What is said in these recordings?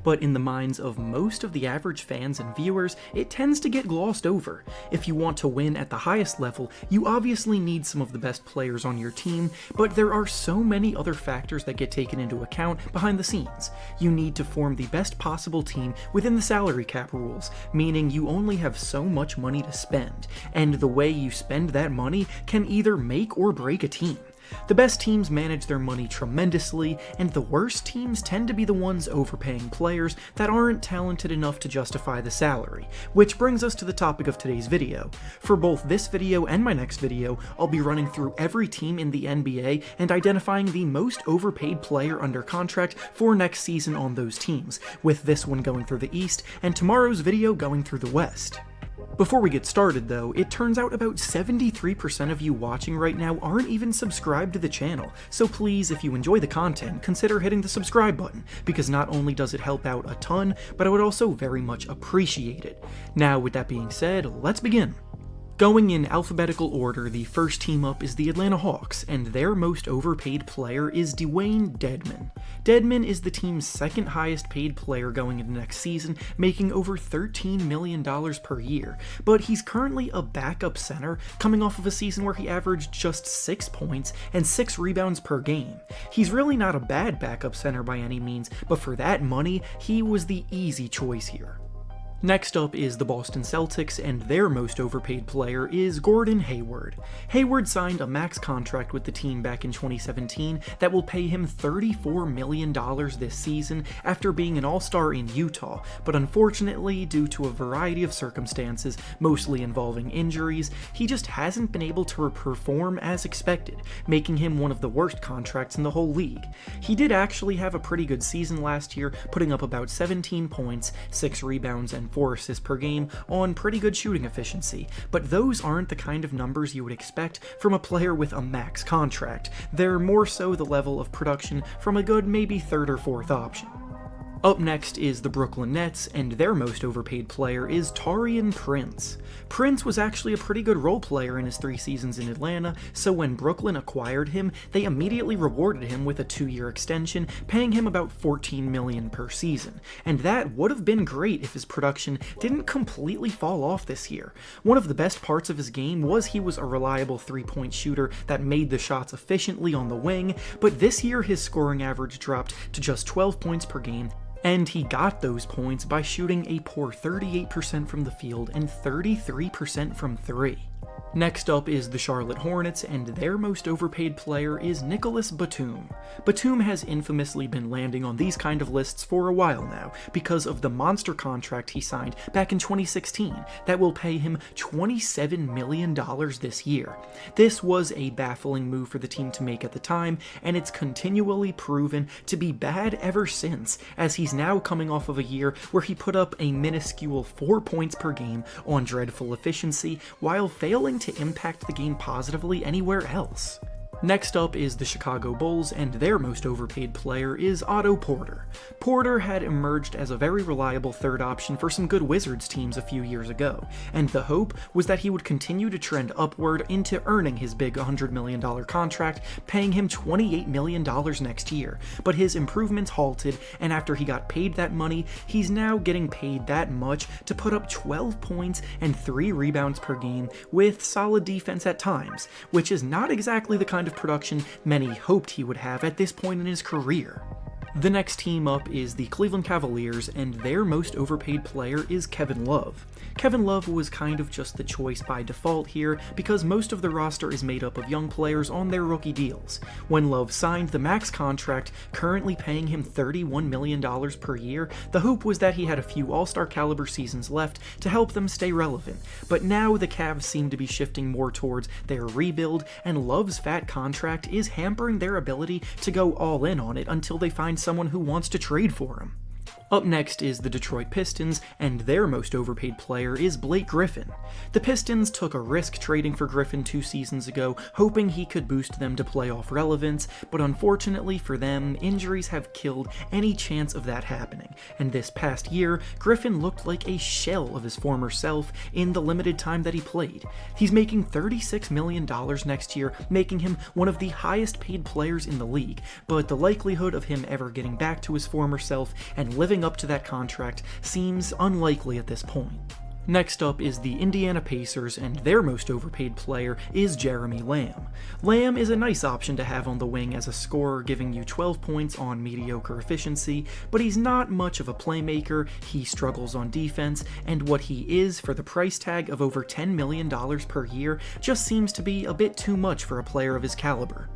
But in the minds of most of the average fans and viewers, it tends to get glossed over. If you want to win at the highest level, you obviously need some of the best players on your team, but there are so many other factors that get taken into account behind the scenes. You need to form the best possible team within the salary cap rules, meaning you only have so much money to spend, and the way you spend that money can either make or break a team. The best teams manage their money tremendously, and the worst teams tend to be the ones overpaying players that aren't talented enough to justify the salary, which brings us to the topic of today's video. For both this video and my next video, I'll be running through every team in the NBA and identifying the most overpaid player under contract for next season on those teams, with this one going through the East and tomorrow's video going through the West. Before we get started though, it turns out about 73% of you watching right now aren't even subscribed to the channel, so please, if you enjoy the content, consider hitting the subscribe button, because not only does it help out a ton, but I would also very much appreciate it. Now with that being said, let's begin. Going in alphabetical order, the first team up is the Atlanta Hawks, and their most overpaid player is Dwayne Dedmon. Dedmon is the team's second highest paid player going into next season, making over $13 million per year, but he's currently a backup center, coming off of a season where he averaged just 6 points and 6 rebounds per game. He's really not a bad backup center by any means, but for that money, he was the easy choice here. Next up is the Boston Celtics, and their most overpaid player is Gordon Hayward. Hayward signed a max contract with the team back in 2017 that will pay him $34 million this season after being an all-star in Utah, but unfortunately, due to a variety of circumstances, mostly involving injuries, he just hasn't been able to perform as expected, making him one of the worst contracts in the whole league. He did actually have a pretty good season last year, putting up about 17 points, 6 rebounds, and 4 assists per game on pretty good shooting efficiency, but those aren't the kind of numbers you would expect from a player with a max contract. They're more so the level of production from a good maybe third or fourth option. Up next is the Brooklyn Nets, and their most overpaid player is Taurean Prince. Prince was actually a pretty good role player in his 3 seasons in Atlanta, so when Brooklyn acquired him, they immediately rewarded him with a 2-year extension, paying him about $14 million per season. And that would have been great if his production didn't completely fall off this year. One of the best parts of his game was he was a reliable 3-point shooter that made the shots efficiently on the wing, but this year his scoring average dropped to just 12 points per game, and he got those points by shooting a poor 38% from the field and 33% from 3. Next up is the Charlotte Hornets, and their most overpaid player is Nicolas Batum. Batum has infamously been landing on these kind of lists for a while now because of the monster contract he signed back in 2016 that will pay him $27 million this year. This was a baffling move for the team to make at the time, and it's continually proven to be bad ever since, as he's now coming off of a year where he put up a minuscule 4 points per game on dreadful efficiency while failing to impact the game positively anywhere else. Next up is the Chicago Bulls, and their most overpaid player is Otto Porter. Porter had emerged as a very reliable third option for some good Wizards teams a few years ago, and the hope was that he would continue to trend upward into earning his big $100 million contract, paying him $28 million next year. But his improvements halted, and after he got paid that money, he's now getting paid that much to put up 12 points and 3 rebounds per game with solid defense at times, which is not exactly the kind of production many hoped he would have at this point in his career. The next team up is the Cleveland Cavaliers, and their most overpaid player is Kevin Love. Kevin Love was kind of just the choice by default here because most of the roster is made up of young players on their rookie deals. When Love signed the max contract, currently paying him $31 million per year, the hope was that he had a few all-star caliber seasons left to help them stay relevant. But now the Cavs seem to be shifting more towards their rebuild, and Love's fat contract is hampering their ability to go all in on it until they find someone who wants to trade for him. Up next is the Detroit Pistons, and their most overpaid player is Blake Griffin. The Pistons took a risk trading for Griffin 2 seasons ago, hoping he could boost them to playoff relevance, but unfortunately for them, injuries have killed any chance of that happening, and this past year, Griffin looked like a shell of his former self in the limited time that he played. He's making $36 million next year, making him one of the highest paid players in the league, but the likelihood of him ever getting back to his former self and living living up to that contract seems unlikely at this point. Next up is the Indiana Pacers, and their most overpaid player is Jeremy Lamb. Lamb is a nice option to have on the wing as a scorer, giving you 12 points on mediocre efficiency, but he's not much of a playmaker, he struggles on defense, and what he is for the price tag of over $10 million per year just seems to be a bit too much for a player of his caliber.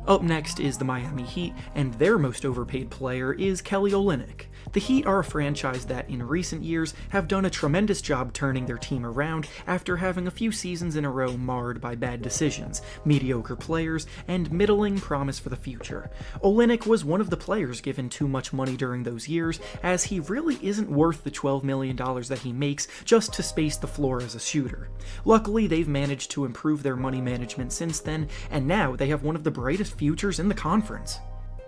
Up next is the Miami Heat, and their most overpaid player is Kelly Olynyk. The Heat are a franchise that in recent years have done a tremendous job turning their team around after having a few seasons in a row marred by bad decisions, mediocre players, and middling promise for the future. Olynyk was one of the players given too much money during those years, as he really isn't worth the $12 million that he makes just to space the floor as a shooter. Luckily, they've managed to improve their money management since then, and now they have one of the brightest futures in the conference.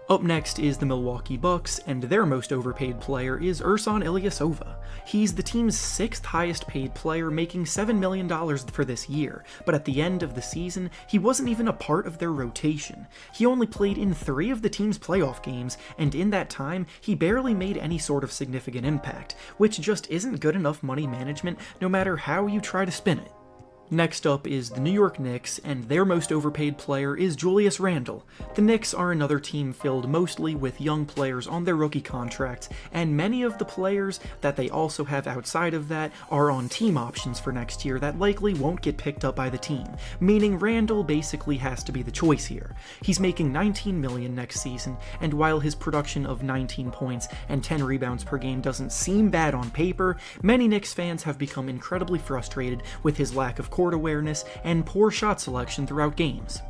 Up next is the Milwaukee Bucks, and their most overpaid player is Ersan Ilyasova. He's the team's 6th highest paid player, making $7 million for this year, but at the end of the season, he wasn't even a part of their rotation. He only played in 3 of the team's playoff games, and in that time, he barely made any sort of significant impact, which just isn't good enough money management no matter how you try to spin it. Next up is the New York Knicks, and their most overpaid player is Julius Randle. The Knicks are another team filled mostly with young players on their rookie contracts, and many of the players that they also have outside of that are on team options for next year that likely won't get picked up by the team, meaning Randle basically has to be the choice here. He's making $19 million next season, and while his production of 19 points and 10 rebounds per game doesn't seem bad on paper, many Knicks fans have become incredibly frustrated with his lack of court awareness and poor shot selection throughout games.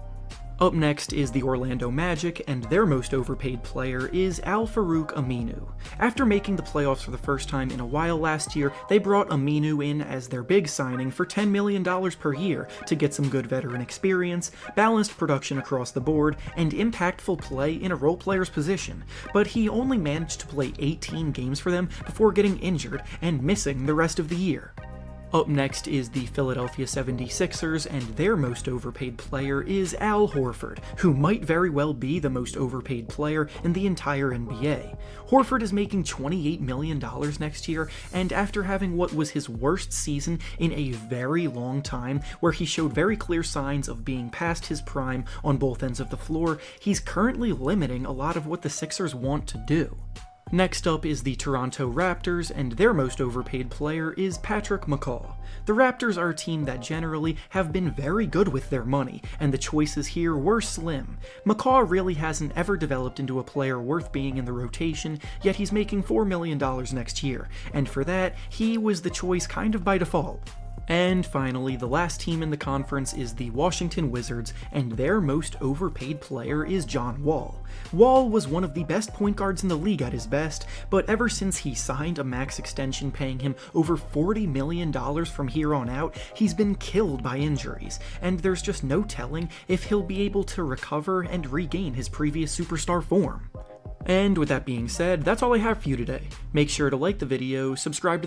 Up next is the Orlando Magic, and their most overpaid player is Al-Farouq Aminu. After making the playoffs for the first time in a while last year, they brought Aminu in as their big signing for $10 million per year to get some good veteran experience, balanced production across the board, and impactful play in a role player's position, but he only managed to play 18 games for them before getting injured and missing the rest of the year. Up next is the Philadelphia 76ers, and their most overpaid player is Al Horford, who might very well be the most overpaid player in the entire NBA. Horford is making $28 million next year, and after having what was his worst season in a very long time, where he showed very clear signs of being past his prime on both ends of the floor, he's currently limiting a lot of what the Sixers want to do. Next up is the Toronto Raptors, and their most overpaid player is Patrick McCaw. The Raptors are a team that generally have been very good with their money, and the choices here were slim. McCaw really hasn't ever developed into a player worth being in the rotation, yet he's making $4 million next year, and for that, he was the choice kind of by default. And finally, the last team in the conference is the Washington Wizards, and their most overpaid player is John Wall. Wall was one of the best point guards in the league at his best, but ever since he signed a max extension paying him over $40 million from here on out, he's been killed by injuries, and there's just no telling if he'll be able to recover and regain his previous superstar form. And with that being said, that's all I have for you today. Make sure to like the video, subscribe to the